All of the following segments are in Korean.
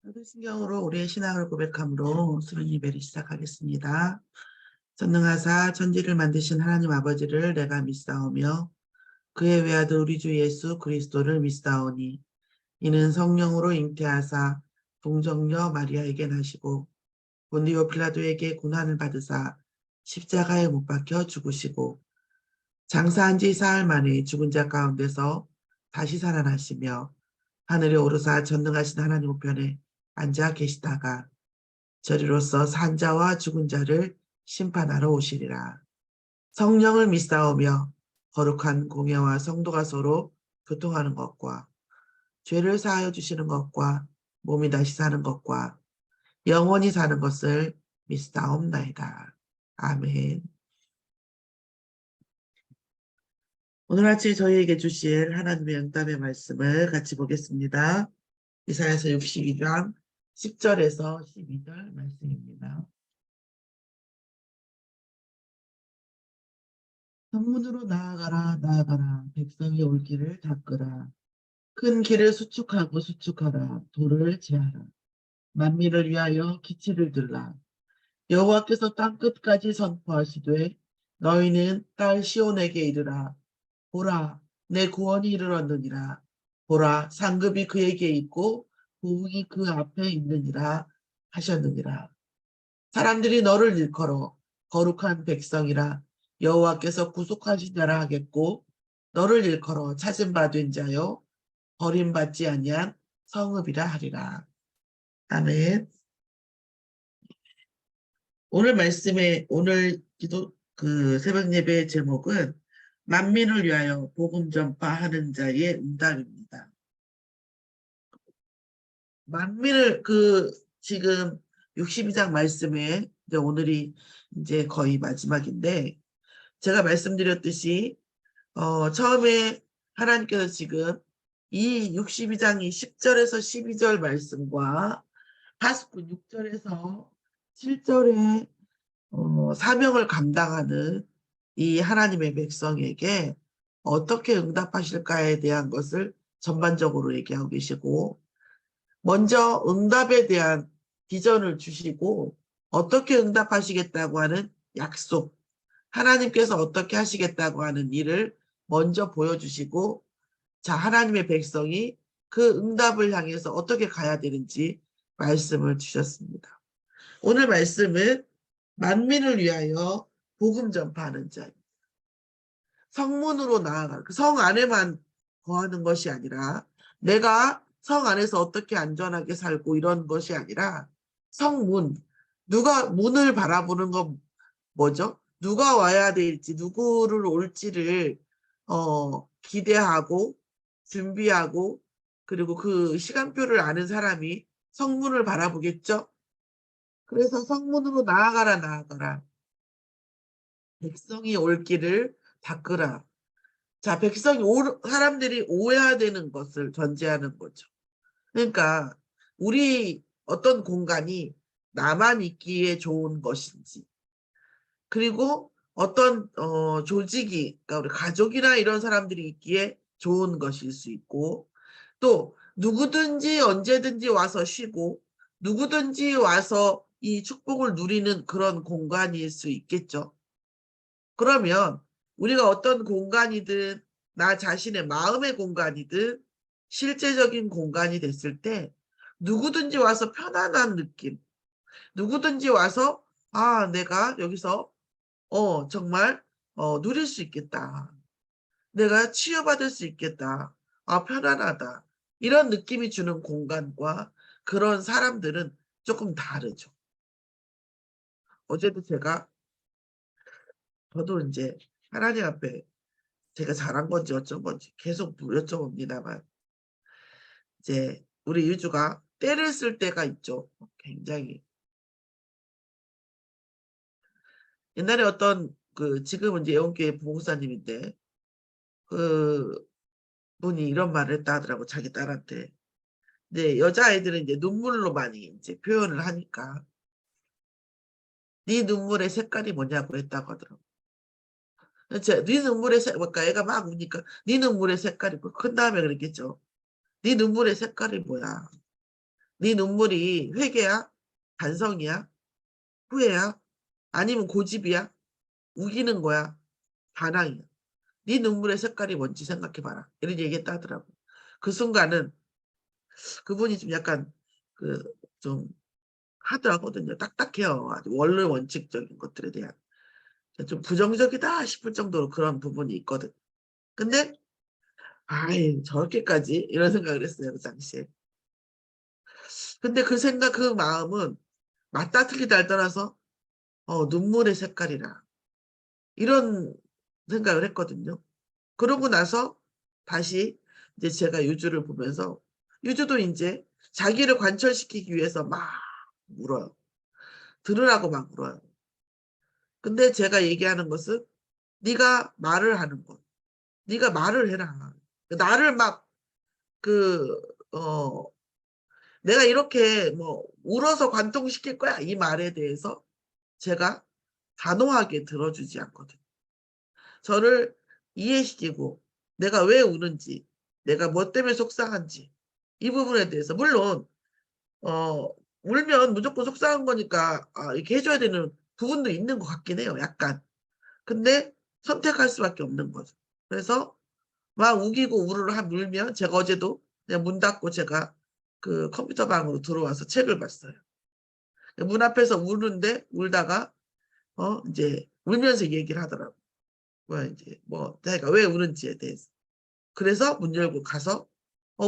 사도신경으로 우리의 신앙을 고백함으로 수련 예배를 시작하겠습니다. 전능하사 천지를 만드신 하나님 아버지를 내가 믿사오며 그의 외아들 우리 주 예수 그리스도를 믿사오니 이는 성령으로 잉태하사 동정녀 마리아에게 나시고 본디오 필라도에게 고난을 받으사 십자가에 못 박혀 죽으시고 장사한 지 사흘 만에 죽은 자 가운데서 다시 살아나시며 하늘에 오르사 전능하신 하나님 우편에 앉아 계시다가 저리로서 산자와 죽은 자를 심판하러 오시리라. 성령을 믿사오며 거룩한 공예와 성도가 서로 교통하는 것과 죄를 사하여 주시는 것과 몸이 다시 사는 것과 영원히 사는 것을 믿사옵나이다. 아멘. 오늘 아침 저희에게 주실 하나님의 응답의 말씀을 같이 보겠습니다. 이사야서 62장 10절에서 12절 말씀입니다. 성문으로 나아가라 나아가라 백성이 올 길을 닦으라 큰 길을 수축하고 수축하라 돌을 제하라 만민을 위하여 기치를 들라 여호와께서 땅끝까지 선포하시되 너희는 딸 시온에게 이르라 보라 내 구원이 이르렀느니라 보라 상급이 그에게 있고 보응이 그 앞에 있느니라 하셨느니라 사람들이 너를 일컬어 거룩한 백성이라 여호와께서 구속하신 자라 하겠고 너를 일컬어 찾은 바 된 자여 버림받지 아니한 성읍이라 하리라. 아멘. 오늘 말씀의 오늘 기도 새벽 예배의 제목은 만민을 위하여 복음 전파하는 자의 응답입니다. 만민을 지금 62장 말씀에 이제 오늘이 이제 거의 마지막인데 제가 말씀드렸듯이 처음에 하나님께서 지금 이 62장이 10절에서 12절 말씀과 하스푼 6절에서 7절의 사명을 감당하는 이 하나님의 백성에게 어떻게 응답하실까에 대한 것을 전반적으로 얘기하고 계시고 먼저 응답에 대한 비전을 주시고 어떻게 응답하시겠다고 하는 약속, 하나님께서 어떻게 하시겠다고 하는 일을 먼저 보여주시고 자, 하나님의 백성이 그 응답을 향해서 어떻게 가야 되는지 말씀을 주셨습니다. 오늘 말씀은 만민을 위하여 복음 전파하는 자입니다. 성문으로 나아가 성 안에만 거하는 것이 아니라 내가 성 안에서 어떻게 안전하게 살고 이런 것이 아니라 성문, 누가 문을 바라보는 건 뭐죠? 누가 와야 될지 누구를 올지를 기대하고 준비하고 그리고 그 시간표를 아는 사람이 성문을 바라보겠죠? 그래서 성문으로 나아가라 나아가라 백성이 올 길을 닦으라. 자, 사람들이 오해되는 것을 전제하는 거죠. 그러니까 우리 어떤 공간이 나만 있기에 좋은 것인지 그리고 어떤 조직이 그러니까 우리 가족이나 이런 사람들이 있기에 좋은 것일 수 있고 또 누구든지 언제든지 와서 쉬고 누구든지 와서 이 축복을 누리는 그런 공간일 수 있겠죠. 그러면 우리가 어떤 공간이든 나 자신의 마음의 공간이든 실제적인 공간이 됐을 때 누구든지 와서 편안한 느낌, 누구든지 와서 내가 여기서 정말 누릴 수 있겠다. 내가 치유받을 수 있겠다. 편안하다. 이런 느낌이 주는 공간과 그런 사람들은 조금 다르죠. 어제도 저도 이제 하나님 앞에 제가 잘한 건지 어쩐 건지 계속 여쭤봅니다만 이제 우리 유주가 때를 쓸 때가 있죠. 굉장히. 옛날에 지금은 이제 영교회 부목사님인데 그 분이 이런 말을 했다 하더라고 자기 딸한테. 근데 여자아이들은 이제 눈물로 많이 이제 표현을 하니까 네 눈물의 색깔이 뭐냐고 했다고 하더라고. 네 눈물의 그러니까 애가 막 우니까 네 눈물의 색깔이 큰 다음에 그랬겠죠. 네 눈물의 색깔이 뭐야? 네 눈물이 회개야? 반성이야? 후회야? 아니면 고집이야? 우기는 거야? 반항이야? 네 눈물의 색깔이 뭔지 생각해봐라. 이런 얘기했다 하더라고. 그 순간은 그분이 좀 약간 좀 하더라거든요. 딱딱해요. 아주 원래 원칙적인 것들에 대한. 좀 부정적이다 싶을 정도로 그런 부분이 있거든. 근데 아이 저렇게까지 이런 생각을 했어요. 그 당시에. 근데 그 생각 그 마음은 맞다 틀리다를 떠나서 눈물의 색깔이라 이런 생각을 했거든요. 그러고 나서 다시 이제 제가 유주를 보면서 유주도 이제 자기를 관철시키기 위해서 막 울어요. 들으라고 막 울어요. 근데 제가 얘기하는 것은 네가 말을 하는 것. 네가 말을 해라. 나를 막 그, 어, 내가 이렇게 뭐 울어서 관통시킬 거야. 이 말에 대해서 제가 단호하게 들어주지 않거든요. 저를 이해시키고 내가 왜 우는지, 내가 뭐 때문에 속상한지 이 부분에 대해서 물론 어, 울면 무조건 속상한 거니까 이렇게 해줘야 되는 부분도 있는 것 같긴 해요. 약간. 근데 선택할 수밖에 없는 거죠. 그래서 막 우기고 우르르 물면 제가 어제도 그냥 문 닫고 제가 그 컴퓨터 방으로 들어와서 책을 봤어요. 문 앞에서 우는데 울다가 이제 울면서 얘기를 하더라고. 뭐 이제 뭐 내가 왜 우는지에 대해서. 그래서 문 열고 가서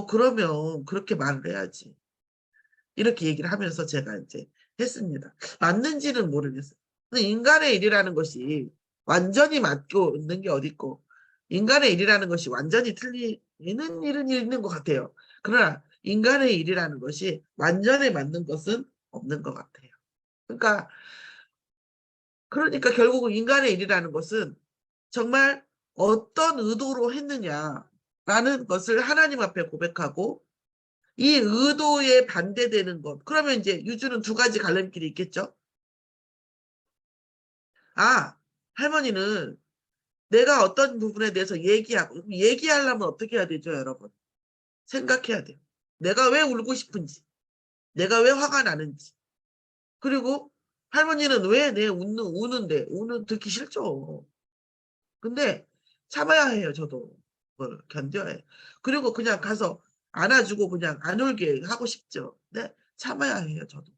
그러면 그렇게 말을 해야지. 이렇게 얘기를 하면서 제가 이제 했습니다. 맞는지는 모르겠어요. 인간의 일이라는 것이 완전히 맞고 있는 게 어디 있고 인간의 일이라는 것이 완전히 틀리는 일은 있는 것 같아요. 그러나 인간의 일이라는 것이 완전히 맞는 것은 없는 것 같아요. 그러니까 결국은 인간의 일이라는 것은 정말 어떤 의도로 했느냐라는 것을 하나님 앞에 고백하고 이 의도에 반대되는 것. 그러면 이제 유주는 두 가지 갈림길이 있겠죠. 할머니는 내가 어떤 부분에 대해서 얘기하려면 어떻게 해야 되죠, 여러분? 생각해야 돼요. 내가 왜 울고 싶은지, 내가 왜 화가 나는지. 그리고 할머니는 왜 내 우는 듣기 싫죠. 근데 참아야 해요, 저도. 그걸 견뎌야 해요. 그리고 그냥 가서 안아주고 그냥 안 울게 하고 싶죠. 네, 참아야 해요, 저도.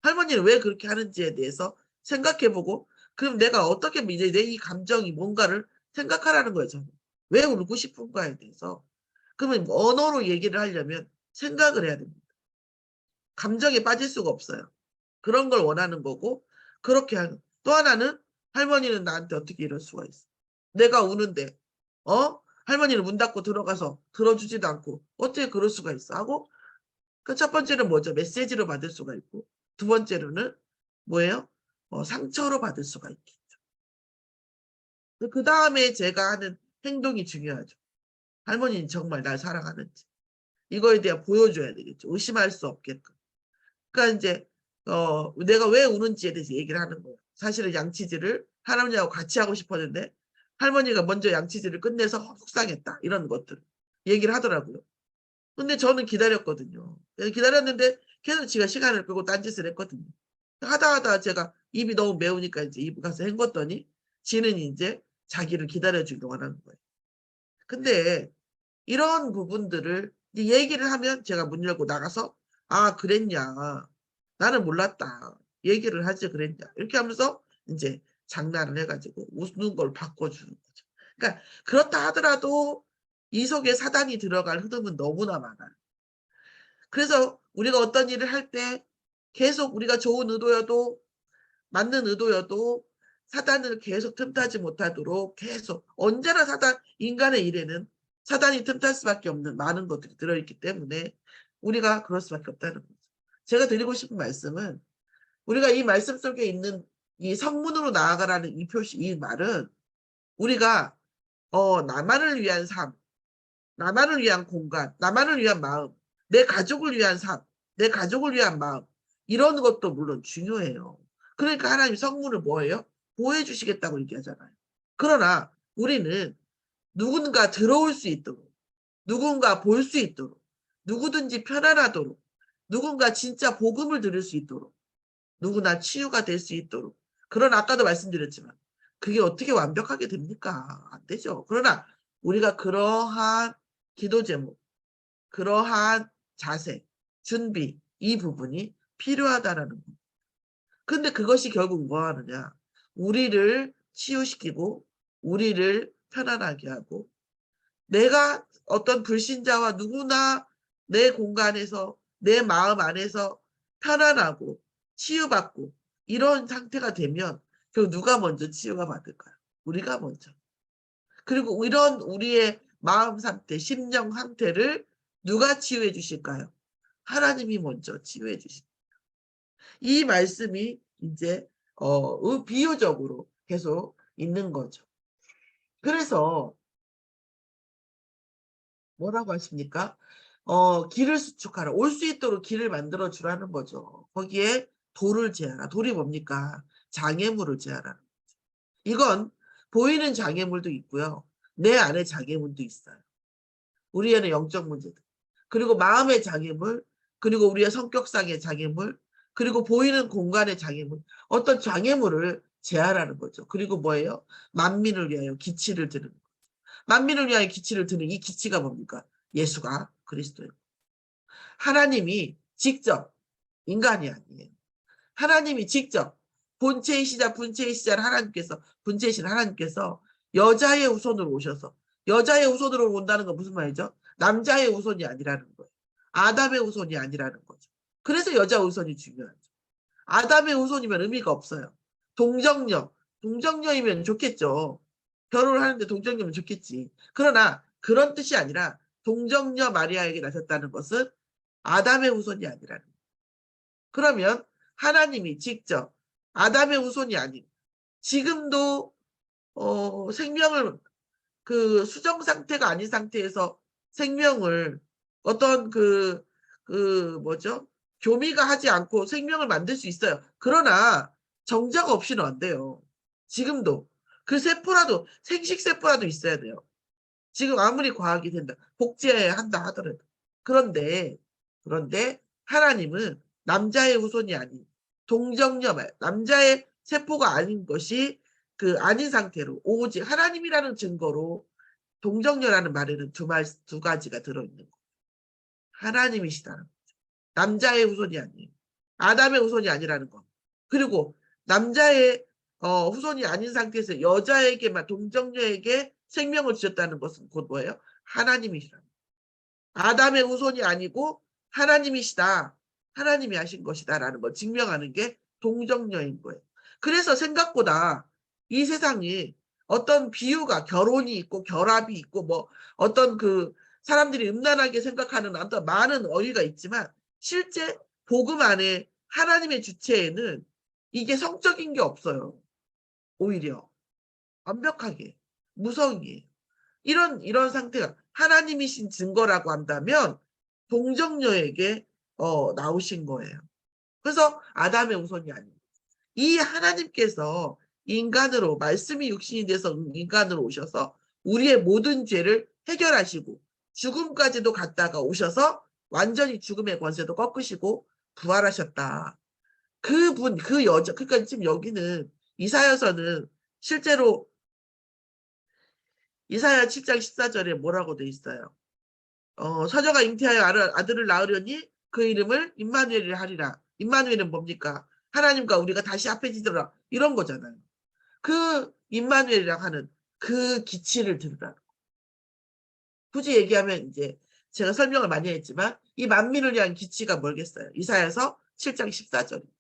할머니는 왜 그렇게 하는지에 대해서 생각해보고 그럼 내가 어떻게 이제 내 이 감정이 뭔가를 생각하라는 거예요. 저는. 왜 울고 싶은가에 대해서. 그러면 언어로 얘기를 하려면 생각을 해야 됩니다. 감정에 빠질 수가 없어요. 그런 걸 원하는 거고 그렇게 하는. 또 하나는 할머니는 나한테 어떻게 이럴 수가 있어. 내가 우는데 할머니는 문 닫고 들어가서 들어주지도 않고 어떻게 그럴 수가 있어 하고 그 첫 번째는 뭐죠? 메시지로 받을 수가 있고 두 번째로는 뭐예요? 상처로 받을 수가 있겠죠. 그 다음에 제가 하는 행동이 중요하죠. 할머니는 정말 날 사랑하는지 이거에 대해 보여줘야 되겠죠. 의심할 수 없게끔. 그러니까 이제 내가 왜 우는지에 대해서 얘기를 하는 거예요. 사실은 양치질을 할머니하고 같이 하고 싶었는데 할머니가 먼저 양치질을 끝내서 속상했다. 이런 것들 얘기를 하더라고요. 근데 저는 기다렸거든요. 기다렸는데 계속 지가 시간을 끌고 딴짓을 했거든요. 하다 제가 입이 너무 매우니까 이제 입 가서 헹궜더니 지는 이제 자기를 기다려주길 원하는 거예요. 근데 이런 부분들을 얘기를 하면 제가 문 열고 나가서 그랬냐. 나는 몰랐다. 얘기를 하지 그랬냐. 이렇게 하면서 이제 장난을 해가지고 웃는 걸 바꿔주는 거죠. 그러니까 그렇다 하더라도 이 속에 사단이 들어갈 흐름은 너무나 많아요. 그래서 우리가 어떤 일을 할 때 계속 우리가 좋은 의도여도 맞는 의도여도 사단을 계속 틈타지 못하도록 계속 언제나 인간의 일에는 사단이 틈탈 수밖에 없는 많은 것들이 들어있기 때문에 우리가 그럴 수밖에 없다는 거죠. 제가 드리고 싶은 말씀은 우리가 이 말씀 속에 있는 이 성문으로 나아가라는 이 말은 우리가 나만을 위한 삶, 나만을 위한 공간, 나만을 위한 마음, 내 가족을 위한 삶, 내 가족을 위한 마음 이런 것도 물론 중요해요. 그러니까 하나님 성문을 뭐예요? 보호해 주시겠다고 얘기하잖아요. 그러나 우리는 누군가 들어올 수 있도록 누군가 볼 수 있도록 누구든지 편안하도록 누군가 진짜 복음을 들을 수 있도록, 누구나 치유가 될 수 있도록. 그런 아까도 말씀드렸지만 그게 어떻게 완벽하게 됩니까? 안 되죠. 그러나 우리가 그러한 기도 제목, 그러한 자세, 준비, 이 부분이 필요하다라는 거. 근데 그것이 결국 뭐 하느냐? 우리를 치유시키고 우리를 편안하게 하고 내가 어떤 불신자와 누구나 내 공간에서 내 마음 안에서 편안하고 치유받고 이런 상태가 되면 결국 누가 먼저 치유가 받을까요? 우리가 먼저. 그리고 이런 우리의 마음 상태, 심령 상태를 누가 치유해 주실까요? 하나님이 먼저 치유해 주십니다. 이 말씀이 이제 비유적으로 계속 있는 거죠. 그래서 뭐라고 하십니까? 길을 수축하라. 올 수 있도록 길을 만들어 주라는 거죠. 거기에 돌을 제하라. 돌이 뭡니까? 장애물을 제하라는 거죠. 이건 보이는 장애물도 있고요. 내 안에 장애물도 있어요. 우리에는 영적 문제들. 그리고 마음의 장애물, 그리고 우리의 성격상의 장애물, 그리고 보이는 공간의 장애물. 어떤 장애물을 제하라는 거죠. 그리고 뭐예요? 만민을 위하여 기치를 드는 거죠. 만민을 위하여 기치를 드는 이 기치가 뭡니까? 예수가 그리스도예요. 하나님이 직접, 인간이 아니에요. 하나님이 직접 본체이시자 분체이시자 하나님께서, 분체이신 하나님께서 여자의 후손으로 오셔서, 여자의 후손으로 온다는 건 무슨 말이죠? 남자의 후손이 아니라는 거예요. 아담의 후손이 아니라는 거죠. 그래서 여자 후손이 중요하죠. 아담의 후손이면 의미가 없어요. 동정녀, 동정녀이면 좋겠죠. 결혼을 하는데 동정녀면 좋겠지. 그러나 그런 뜻이 아니라 동정녀 마리아에게 나셨다는 것은 아담의 후손이 아니라는 거예요. 그러면 하나님이 직접 아담의 후손이 아닌 지금도 생명을 그 수정 상태가 아닌 상태에서 생명을 어떤 뭐죠? 교미가 하지 않고 생명을 만들 수 있어요. 그러나 정자가 없이는 안 돼요. 지금도. 그 세포라도, 생식세포라도 있어야 돼요. 지금 아무리 과학이 된다, 복제한다 하더라도. 그런데 하나님은 남자의 후손이 아닌 동정녀, 남자의 세포가 아닌 것이 그 아닌 상태로 오직 하나님이라는 증거로 동정녀라는 말에는 두 가지가 들어있는 거예요. 하나님이시다는 거죠. 남자의 후손이 아니에요. 아담의 후손이 아니라는 거. 그리고 남자의 후손이 아닌 상태에서 여자에게만 동정녀에게 생명을 주셨다는 것은 곧 뭐예요? 하나님이시라는 거예요. 아담의 후손이 아니고 하나님이시다. 하나님이 하신 것이다라는 걸 증명하는 게 동정녀인 거예요. 그래서 생각보다 이 세상이 어떤 비유가 결혼이 있고 결합이 있고 뭐 어떤 그 사람들이 음란하게 생각하는 어떤 많은 어휘가 있지만 실제 복음 안에 하나님의 주체에는 이게 성적인 게 없어요. 오히려 완벽하게 무성이에요. 이런 상태가 하나님이신 증거라고 한다면 동정녀에게 나오신 거예요. 그래서 아담의 후손이 아니에요. 이 하나님께서 인간으로 말씀이 육신이 돼서 인간으로 오셔서 우리의 모든 죄를 해결하시고 죽음까지도 갔다가 오셔서 완전히 죽음의 권세도 꺾으시고 부활하셨다. 그분, 그 여자, 그러니까 지금 여기는 이사야서는 실제로 이사야 7장 14절에 뭐라고 돼 있어요? 처녀가 잉태하여 아들을 낳으려니 그 이름을 임마누엘이라 하리라. 임마누엘은 뭡니까? 하나님과 우리가 다시 합해지더라. 이런 거잖아요. 그 임마누엘이라고 하는 그 기치를 들으라. 굳이 얘기하면 이제 제가 설명을 많이 했지만 이 만민을 위한 기치가 뭘겠어요? 이사야서 7장 14절이죠.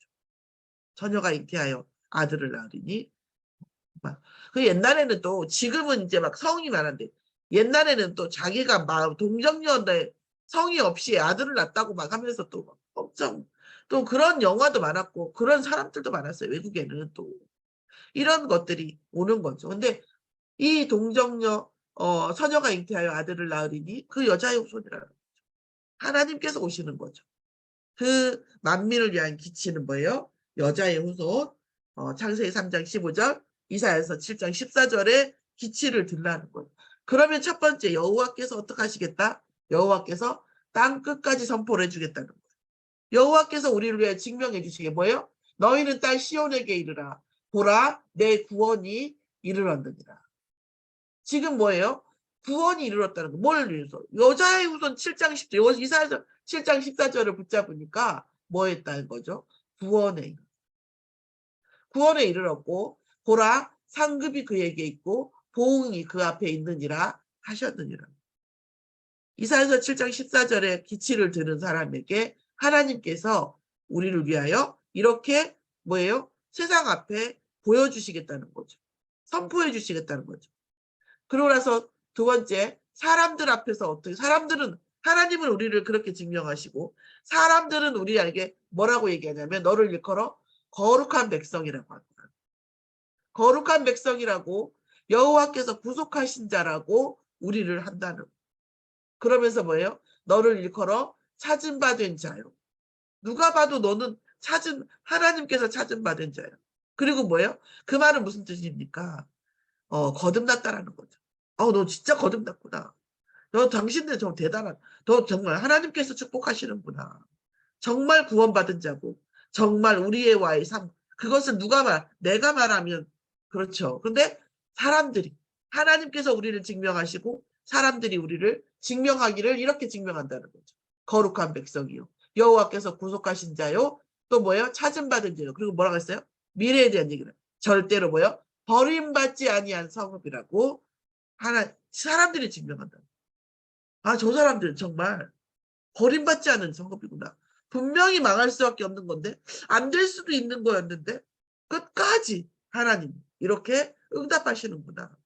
처녀가 잉태하여 아들을 낳으리니 그 옛날에는 또 지금은 이제 막 성이 많은데 옛날에는 또 자기가 막 동정녀인데 성이 없이 아들을 낳았다고 막 하면서 또 막 엄청 또 그런 영화도 많았고 그런 사람들도 많았어요. 외국에는 또 이런 것들이 오는 거죠. 근데 이 동정녀 처녀가 잉태하여 아들을 낳으리니 그 여자의 후손이라는 거죠. 하나님께서 오시는 거죠. 그 만민을 위한 기치는 뭐예요? 여자의 후손. 창세기 3장 15절, 이사야서 7장 14절에 기치를 들라는 거예요. 그러면 첫 번째 여호와께서 어떻게 하시겠다? 여호와께서 땅 끝까지 선포를 해주겠다는 거예요. 여호와께서 우리를 위해 증명해 주시게 뭐예요? 너희는 딸 시온에게 이르라. 보라 내 구원이 이르렀느니라. 지금 뭐예요? 구원이 이르렀다는 거. 뭘 이루어서? 여자의 후손 7장 10절, 이사야서 7장 14절을 붙잡으니까 뭐 했다는 거죠? 구원에 이르렀고 보라 상급이 그에게 있고 보응이 그 앞에 있느니라 하셨느니라. 이사야서 7장 14절에 기치를 드는 사람에게 하나님께서 우리를 위하여 이렇게 뭐예요? 세상 앞에 보여주시겠다는 거죠. 선포해 주시겠다는 거죠. 그러고 나서 두 번째, 사람들 앞에서 어떻게, 사람들은, 하나님은 우리를 그렇게 증명하시고, 사람들은 우리에게 뭐라고 얘기하냐면, 너를 일컬어 거룩한 백성이라고 합니다. 거룩한 백성이라고, 여호와께서 구속하신 자라고 우리를 한다는. 그러면서 뭐예요? 너를 일컬어 찾은 바 된 자요. 누가 봐도 너는 하나님께서 찾은 바 된 자요. 그리고 뭐예요? 그 말은 무슨 뜻입니까? 거듭났다라는 거죠. 너 진짜 거듭났구나. 너 당신들 좀 대단한, 너 정말 하나님께서 축복하시는구나. 정말 구원받은 자고, 정말 우리와의 삶, 그것은 내가 말하면, 그렇죠. 근데 사람들이, 하나님께서 우리를 증명하시고, 사람들이 우리를 증명하기를 이렇게 증명한다는 거죠. 거룩한 백성이요. 여호와께서 구속하신 자요. 또 뭐예요? 찾은 받은 자요. 그리고 뭐라고 했어요? 미래에 대한 얘기를. 절대로 뭐예요? 버림받지 아니한 성읍이라고 사람들이 증명한다. 저 사람들은 정말 버림받지 않은 성읍이구나. 분명히 망할 수밖에 없는 건데 안 될 수도 있는 거였는데 끝까지 하나님 이렇게 응답하시는구나.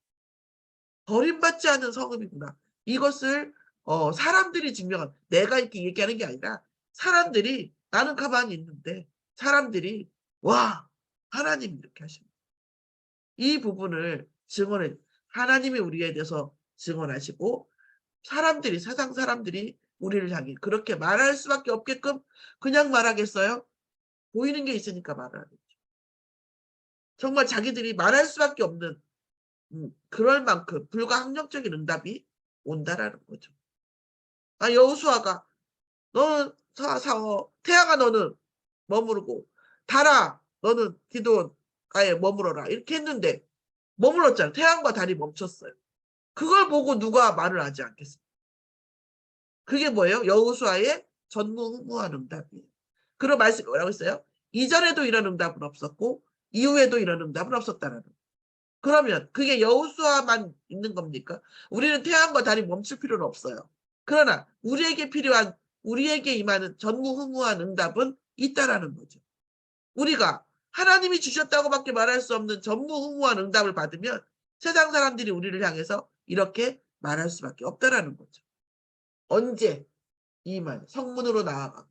버림받지 않은 성읍이구나. 이것을 사람들이 증명한, 내가 이렇게 얘기하는 게 아니라 사람들이, 나는 가만히 있는데 사람들이 와 하나님 이렇게 하십니다. 이 부분을 하나님이 우리에 대해서 증언하시고 세상 사람들이 우리를 향해 그렇게 말할 수밖에 없게끔 그냥 말하겠어요? 보이는 게 있으니까 말을 하겠죠. 정말 자기들이 말할 수밖에 없는 그럴 만큼 불가항력적인 응답이 온다라는 거죠. 여호수아가 너는 태양아 너는 머무르고 달아 너는 기드온가에 머무러라 이렇게 했는데 머물렀잖아요. 태양과 달이 멈췄어요. 그걸 보고 누가 말을 하지 않겠어요? 그게 뭐예요? 여호수아의 전무후무한 응답이에요. 그런 말씀이 뭐라고 했어요? 이전에도 이런 응답은 없었고 이후에도 이런 응답은 없었다는. 그러면 그게 여호수아만 있는 겁니까? 우리는 태양과 달이 멈출 필요는 없어요. 그러나 우리에게 임하는 전무후무한 응답은 있다라는 거죠. 우리가 하나님이 주셨다고밖에 말할 수 없는 전무후무한 응답을 받으면 세상 사람들이 우리를 향해서 이렇게 말할 수밖에 없다라는 거죠. 언제? 성문으로 나아가고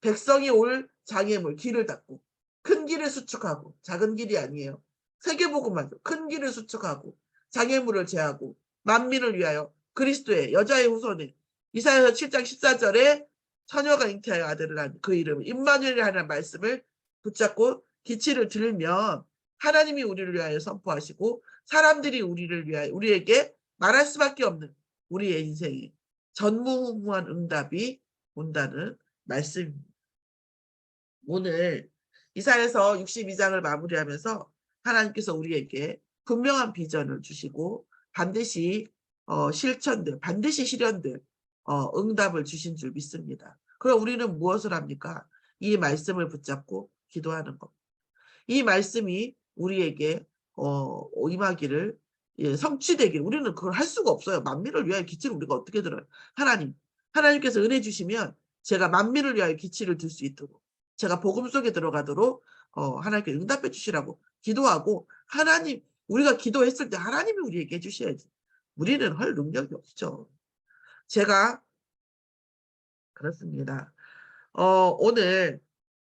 백성이 올 장애물 길을 닫고 큰 길을 수축하고, 작은 길이 아니에요. 세계복음만 큰 길을 수축하고 장애물을 제하고 만민을 위하여 그리스도의 여자의 후손에 이사야서 7장 14절에 처녀가 잉태하여 아들을 낳은 그 이름을 임마누엘이라는 말씀을 붙잡고 기치를 들면 하나님이 우리를 위하여 선포하시고 사람들이 우리에게 말할 수밖에 없는 우리의 인생이 전무후무한 응답이 온다는 말씀입니다. 오늘 이사야서 62장을 마무리하면서 하나님께서 우리에게 분명한 비전을 주시고 반드시 반드시 실현될 응답을 주신 줄 믿습니다. 그럼 우리는 무엇을 합니까? 이 말씀을 붙잡고 기도하는 것. 이 말씀이 우리에게 임하기를 성취되기를 우리는 그걸 할 수가 없어요. 만민을 위하여 기치를 우리가 어떻게 들어요? 하나님께서 은혜 주시면 제가 만민을 위하여 기치를 들 수 있도록 제가 복음 속에 들어가도록 하나님께 응답해 주시라고 기도하고 우리가 기도했을 때 하나님이 우리에게 해주셔야지. 우리는 할 능력이 없죠. 제가 그렇습니다. 오늘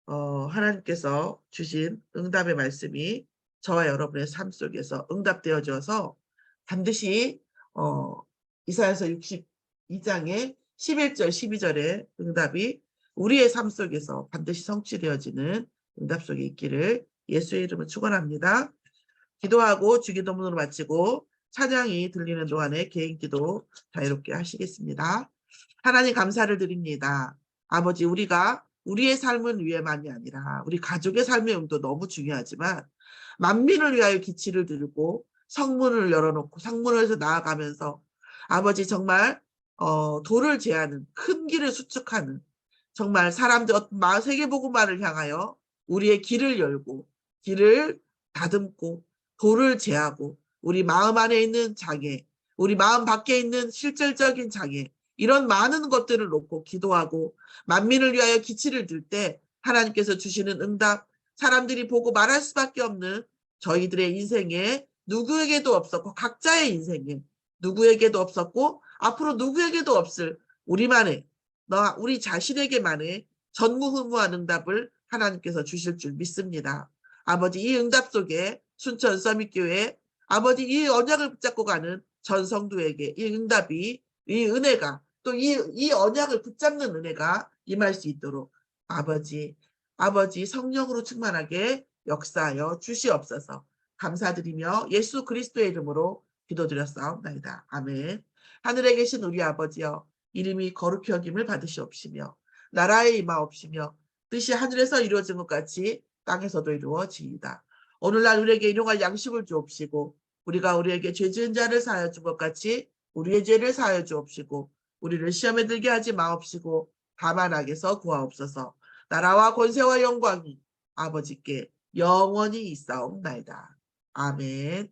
하나님께서 주신 응답의 말씀이 저와 여러분의 삶 속에서 응답되어져서 반드시 이사야서 62장의 11절 12절의 응답이 우리의 삶 속에서 반드시 성취되어지는 응답 속에 있기를 예수의 이름으로 축원합니다. 기도하고 주기도문으로 마치고 찬양이 들리는 동안에 개인기도 자유롭게 하시겠습니다. 하나님 감사를 드립니다. 아버지 우리가 우리의 삶을 위해만이 아니라 우리 가족의 삶의 용도 너무 중요하지만 만민을 위하여 기치를 들고 성문을 열어놓고 상문에서 나아가면서 아버지 정말 도를 제하는 큰 길을 수축하는 정말 사람들 세계복음화를 향하여 우리의 길을 열고 길을 다듬고 도를 제하고 우리 마음 안에 있는 장애, 우리 마음 밖에 있는 실질적인 장애 이런 많은 것들을 놓고 기도하고 만민을 위하여 기치를 들 때 하나님께서 주시는 응답, 사람들이 보고 말할 수밖에 없는 저희들의 인생에 누구에게도 없었고 각자의 인생에 누구에게도 없었고 앞으로 누구에게도 없을 우리만의 우리 자신에게만의 전무후무한 응답을 하나님께서 주실 줄 믿습니다. 아버지 이 응답 속에 순천 서밋교회 아버지 이 언약을 붙잡고 가는 전 성도에게 이 응답이 이 은혜가 또 이 언약을 붙잡는 은혜가 임할 수 있도록 아버지 성령으로 충만하게 역사하여 주시옵소서. 감사드리며 예수 그리스도의 이름으로 기도드렸사옵나이다. 아멘. 하늘에 계신 우리 아버지여 이름이 거룩히 여김을 받으시옵시며 나라에 임하옵시며 뜻이 하늘에서 이루어진 것 같이 땅에서도 이루어지이다. 오늘날 우리에게 일용할 양식을 주옵시고 우리가 우리에게 죄 지은 자를 사하여 준 것 같이 우리의 죄를 사하여 주옵시고 우리를 시험에 들게 하지 마옵시고 다만 악에서 구하옵소서. 나라와 권세와 영광이 아버지께 영원히 있사옵나이다. 아멘.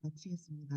마치겠습니다.